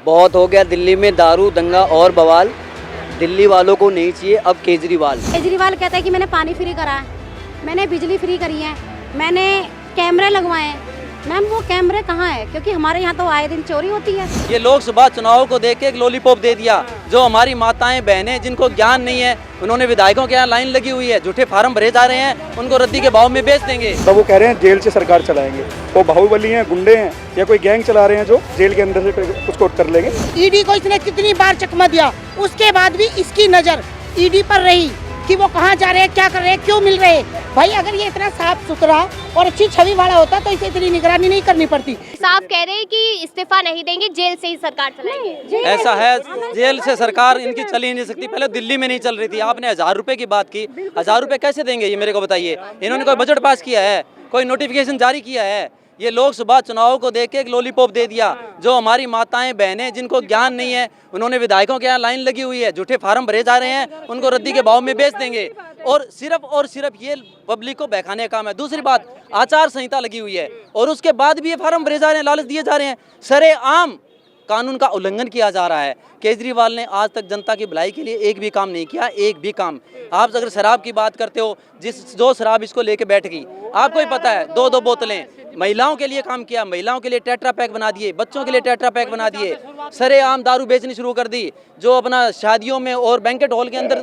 बहुत हो गया दिल्ली में दारू दंगा और बवाल। दिल्ली वालों को नहीं चाहिए अब केजरीवाल। केजरीवाल कहता है कि मैंने पानी फ्री करा है, मैंने बिजली फ्री करी है, मैंने कैमरे लगवाए हैं। मैम वो कैमरे कहाँ है? क्योंकि हमारे यहाँ तो आए दिन चोरी होती है। ये लोकसभा चुनाव को देख के एक लॉलीपॉप दे दिया। जो हमारी माताएं बहनें जिनको ज्ञान नहीं है, उन्होंने विधायकों के यहाँ लाइन लगी हुई है, झूठे फार्म भरे जा रहे हैं, उनको रद्दी के भाव में बेच देंगे। तो वो कह रहे हैं जेल से सरकार चलाएंगे। वो बाहुबली हैं, गुंडे हैं या कोई गैंग चला रहे हैं जो जेल के अंदर से उसको कर लेंगे। ईडी को इसने कितनी बार चकमा दिया, उसके बाद भी इसकी नजर ईडी पर रही कि वो कहाँ जा रहे हैं, क्या कर रहे हैं, क्यों मिल रहे हैं। भाई अगर ये इतना साफ सुथरा और अच्छी छवि वाला होता तो इसे इतनी निगरानी नहीं करनी पड़ती। साफ कह रहे हैं कि इस्तीफा नहीं देंगे, जेल से ही सरकार चलाएंगे। ऐसा है, जेल से सरकार इनकी चल ही नहीं सकती। पहले दिल्ली में नहीं चल रही थी। आपने 1000 रुपए की बात की, 1000 रुपए कैसे देंगे ये मेरे को बताइए। इन्होंने कोई बजट पास किया है, कोई नोटिफिकेशन जारी किया है? ये लोकसभा चुनाव को देख के एक लॉलीपॉप दे दिया। जो हमारी माताएं बहनें जिनको ज्ञान नहीं है, उन्होंने विधायकों के यहाँ लाइन लगी हुई है, झूठे फार्म भरे जा रहे हैं, उनको रद्दी के भाव में बेच देंगे। और सिर्फ ये पब्लिक को बहकाने का काम है। दूसरी बात, आचार संहिता लगी हुई है और उसके बाद भी ये फार्म भरे जा रहे हैं, लालच दिए जा रहे हैं। सरेआम कानून का उल्लंघन किया जा रहा है। केजरीवाल ने आज तक जनता की भलाई के लिए एक भी काम नहीं किया, एक भी काम। आप अगर शराब की बात करते हो, जो शराब इसको लेके बैठ गई, आपको ही पता है, 2-2 बोतलें महिलाओं के लिए काम किया, महिलाओं के लिए टेट्रा पैक बना दिए, बच्चों के लिए टेट्रा पैक बना दिए, सरेआम दारू बेचनी शुरू कर दी। जो अपना शादियों में और बैंकेट हॉल के अंदर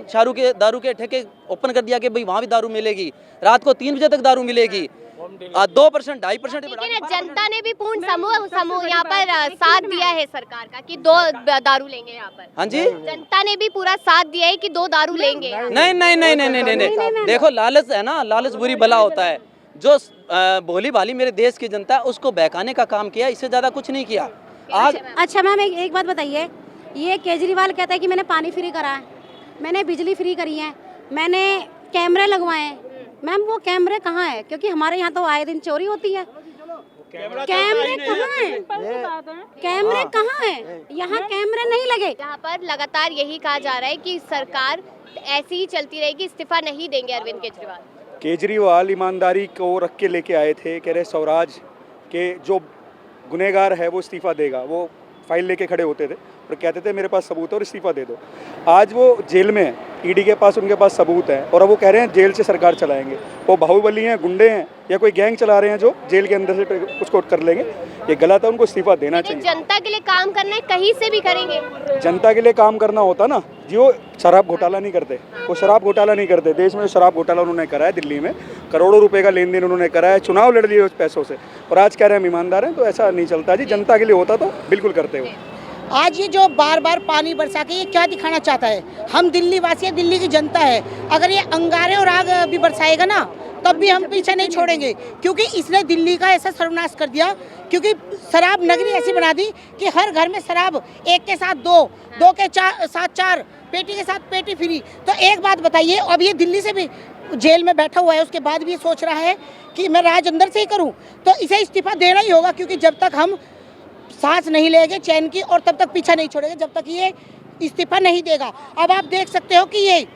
दारू के ठेके ओपन कर दिया कि भाई वहाँ भी दारू मिलेगी, रात को 3 बजे तक दारू मिलेगी। 2%, 2.5%। लेकिन जनता ने भी पूर्ण समूह यहाँ पर साथ दिया है सरकार का कि 2 दारू लेंगे यहाँ पर। हाँ जी, जनता ने भी पूरा साथ दिया है कि 2 दारू लेंगे। नहीं। देखो लालच है ना, लालच बुरी बला होता है। जो भोली भाली मेरे देश की जनता है उसको बहकाने का काम किया, इससे ज्यादा कुछ नहीं किया। आज अच्छा मैम एक बात बताइए, ये केजरीवाल कहता है कि मैंने पानी फ्री करा है, मैंने बिजली फ्री करी है, मैंने कैमरे लगवाए हैं। मैम वो कैमरे कहाँ है? क्योंकि हमारे यहाँ तो आए दिन चोरी होती है। कैमरे कहाँ हैं? कैमरे कहाँ हैं? यहाँ कैमरे नहीं लगे। यहाँ पर लगातार यही कहा जा रहा है कि सरकार ऐसी ही चलती रहेगी, इस्तीफा नहीं देंगे अरविंद केजरीवाल। केजरीवाल ईमानदारी को रख के लेके आए थे, कह रहे स्वराज के जो गुनहगार है वो इस्तीफा देगा। वो फाइल लेके खड़े होते थे और कहते थे मेरे पास सबूत है और इस्तीफा दे दो। आज वो जेल में है, ईडी के पास उनके पास सबूत है और अब वो कह रहे हैं जेल से सरकार चलाएंगे। वो बाहुबली हैं, गुंडे हैं या कोई गैंग चला रहे हैं जो जेल के अंदर से उसको कर लेंगे। ये गलत है, उनको इस्तीफा देना चाहिए। जनता के लिए काम करना है, कहीं से भी करेंगे। जनता के लिए काम करना होता ना जी, वो शराब घोटाला नहीं करते, वो शराब घोटाला नहीं करते। देश में शराब घोटाला उन्होंने करा है, दिल्ली में करोड़ों रुपए का लेन देन उन्होंने करा है, चुनाव लड़ लिए उस पैसों से, और आज कह रहे हैं हम ईमानदार हैं। तो ऐसा नहीं चलता जी, जनता के लिए होता तो बिल्कुल करते हो। आज ये जो बार बार पानी बरसा के ये क्या दिखाना चाहता है? हम दिल्ली वासी है, दिल्ली की जनता है। अगर ये अंगारे और आग भी बरसाएगा ना तब भी हम पीछे नहीं छोड़ेंगे, क्योंकि इसने दिल्ली का ऐसा सर्वनाश कर दिया। क्योंकि शराब नगरी ऐसी बना दी कि हर घर में शराब, एक के साथ 2, 2 के साथ 4, पेटी के साथ पेटी फ्री। तो एक बात बताइए, अब ये दिल्ली से भी जेल में बैठा हुआ है, उसके बाद भी ये सोच रहा है कि मैं राज अंदर से ही करूँ। तो इसे इस्तीफा देना ही होगा, क्योंकि जब तक हम सांस नहीं लेंगे चैन की और तब तक पीछा नहीं छोड़ेंगे, जब तक ये इस्तीफा नहीं देगा। अब आप देख सकते हो कि ये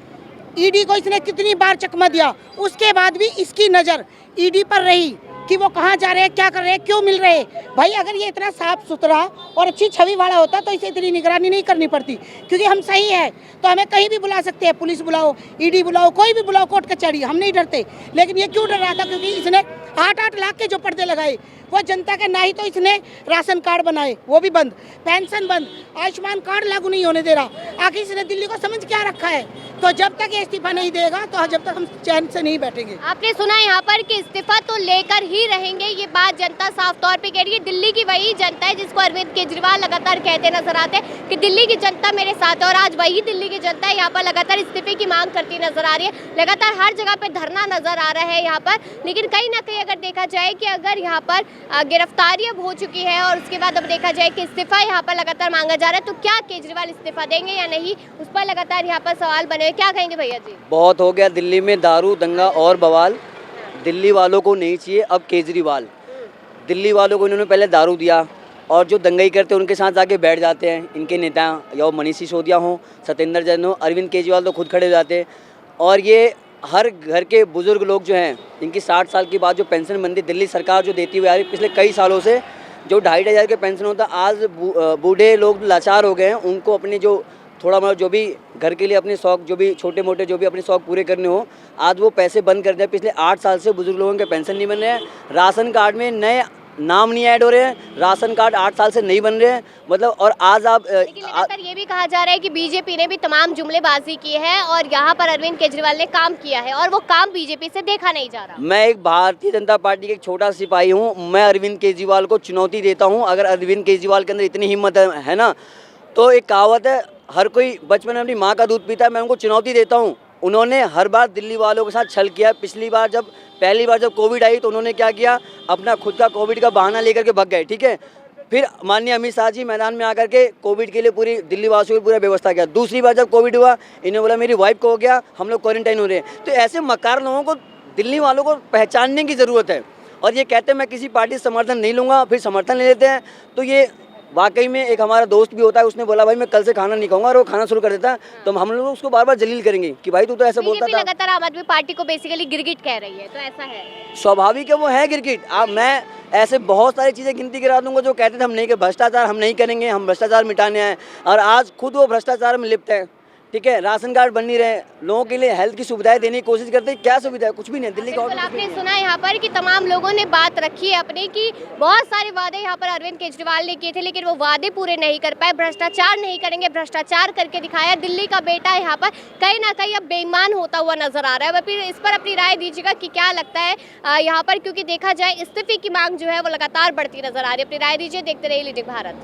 ईडी को इसने कितनी बार चकमा दिया, उसके बाद भी इसकी नज़र ईडी पर रही कि वो कहाँ जा रहे हैं, क्या कर रहे हैं, क्यों मिल रहे हैं। भाई अगर ये इतना साफ सुथरा और अच्छी छवि वाला होता तो इसे इतनी निगरानी नहीं करनी पड़ती, क्योंकि हम सही है तो हमें कहीं भी बुला सकते हैं। पुलिस बुलाओ, ईडी बुलाओ, कोई भी बुलाओ, कोर्ट कचहरी, हम नहीं डरते। लेकिन ये क्यों डर रहा था? क्योंकि इसने 8-8 लाख के जो पर्दे लगाए वो जनता के, ना ही तो इसने राशन कार्ड बनाए वो भी बंद, पेंशन बंद, आयुष्मान कार्ड लागू नहीं होने दे रहा। आखिर इसने दिल्ली को समझ क्या रखा है? तो जब तक ये इस्तीफा नहीं देगा तो जब तक हम चैन से नहीं बैठेंगे। आपने सुना यहाँ पर कि इस्तीफा तो लेकर ही रहेंगे, ये बात जनता साफ तौर पे कह रही है। दिल्ली की वही जनता है जिसको अरविंद केजरीवाल लगातार कहते नजर आते हैं कि दिल्ली की जनता मेरे साथ है, और आज वही दिल्ली की जनता है यहाँ पर लगातार इस्तीफे की मांग करती नजर आ रही है। लगातार हर जगह पे धरना नजर आ रहा है यहाँ पर। लेकिन कहीं ना कहीं अगर देखा जाए कि अगर यहाँ पर गिरफ्तारी अब हो चुकी है और उसके बाद अब देखा जाए कि इस्तीफा यहाँ पर लगातार मांगा जा रहा है, तो क्या केजरीवाल इस्तीफा देंगे या नहीं, उस पर लगातार यहाँ पर सवाल बने। क्या कहेंगे भैया जी? बहुत हो गया दिल्ली में दारू दंगा और बवाल। दिल्ली वालों को नहीं चाहिए अब केजरीवाल। दिल्ली वालों को इन्होंने पहले दारू दिया और जो दंगाई करते हैं उनके साथ जाके बैठ जाते हैं इनके नेता, या वो मनीष सिसोदिया हों, सत्येंद्र जैन हो, अरविंद केजरीवाल तो खुद खड़े हो जाते हैं। और ये हर घर के बुजुर्ग लोग जो हैं, इनकी 60 साल की बाद जो पेंशन बनती दिल्ली सरकार जो देती हुई आ रही पिछले कई सालों से, जो 2,500 के पेंशन होता, आज बूढ़े लोग लाचार हो गए हैं, उनको अपनी जो थोड़ा बहुत जो भी घर के लिए अपने शौक, जो भी छोटे मोटे जो भी अपने शौक पूरे करने हो, आज वो पैसे बंद कर दिए। पिछले 8 साल से बुजुर्ग लोगों के पेंशन नहीं बन रहे हैं, राशन कार्ड में नए नाम नहीं ऐड हो रहे हैं, राशन कार्ड 8 साल से नहीं बन रहे हैं, मतलब। और आज आप लेकिन लगातार ये भी कहा जा रहा है कि बीजेपी ने भी तमाम जुमलेबाजी की है और यहाँ पर अरविंद केजरीवाल ने काम किया है और वो काम बीजेपी से देखा नहीं जा रहा। मैं एक भारतीय जनता पार्टी के एक छोटा सिपाही हूँ, मैं अरविंद केजरीवाल को चुनौती देता हूँ। अगर अरविंद केजरीवाल के अंदर इतनी हिम्मत है ना, तो एक कहावत है, हर कोई बचपन में अपनी माँ का दूध पीता है, मैं उनको चुनौती देता हूँ। उन्होंने हर बार दिल्ली वालों के साथ छल किया। पहली बार जब कोविड आई तो उन्होंने क्या किया, अपना खुद का कोविड का बहाना लेकर के भाग गए, ठीक है। फिर माननीय अमित शाह जी मैदान में आकर के कोविड के लिए पूरी दिल्ली वासियों की पूरा व्यवस्था किया। दूसरी बार जब कोविड हुआ, इन्होंने बोला मेरी वाइफ को हो गया, हम लोग क्वारंटाइन हो रहे हैं। तो ऐसे मकार लोगों को, दिल्ली वालों को पहचानने की ज़रूरत है। और ये कहते हैं मैं किसी पार्टी से समर्थन नहीं लूँगा, फिर समर्थन ले लेते हैं। तो ये वाकई में एक हमारा दोस्त भी होता है, उसने बोला भाई मैं कल से खाना नहीं खाऊंगा, और वो खाना शुरू कर देता है, तो हम लोग उसको बार बार जलील करेंगे कि भाई तू तो ऐसा बोलता था। लगातार आम आदमी पार्टी को बेसिकली गिरगिट कह रही है, तो ऐसा है स्वाभाविक है, वो है गिरगिट। अब मैं ऐसे बहुत सारी चीज़ें गिनती करा दूंगा जो कहते थे हम नहीं, भ्रष्टाचार हम नहीं करेंगे, हम भ्रष्टाचार मिटाने आए, और आज खुद वो भ्रष्टाचार में लिप्त है, ठीक है। राशन कार्ड बन नहीं रहे, लोगों के लिए हेल्थ की सुविधाएं देने की कोशिश करते हैं, क्या सुविधा है, कुछ भी नहीं। दिल्ली का आपने सुना यहाँ पर कि तमाम लोगों ने बात रखी है अपने की, बहुत सारे वादे यहाँ पर अरविंद केजरीवाल ने किए थे, लेकिन वो वादे पूरे नहीं कर पाए। भ्रष्टाचार नहीं करेंगे, भ्रष्टाचार करके दिखाया। दिल्ली का बेटा यहाँ पर कहीं ना कहीं अब बेईमान होता हुआ नजर आ रहा है। फिर इस पर अपनी राय दीजिएगा कि क्या लगता है यहाँ पर, क्योंकि देखा जाए इस्तीफे की मांग जो है वो लगातार बढ़ती नजर आ रही है। अपनी राय दीजिए, देखते रहिए लीडिंग भारत।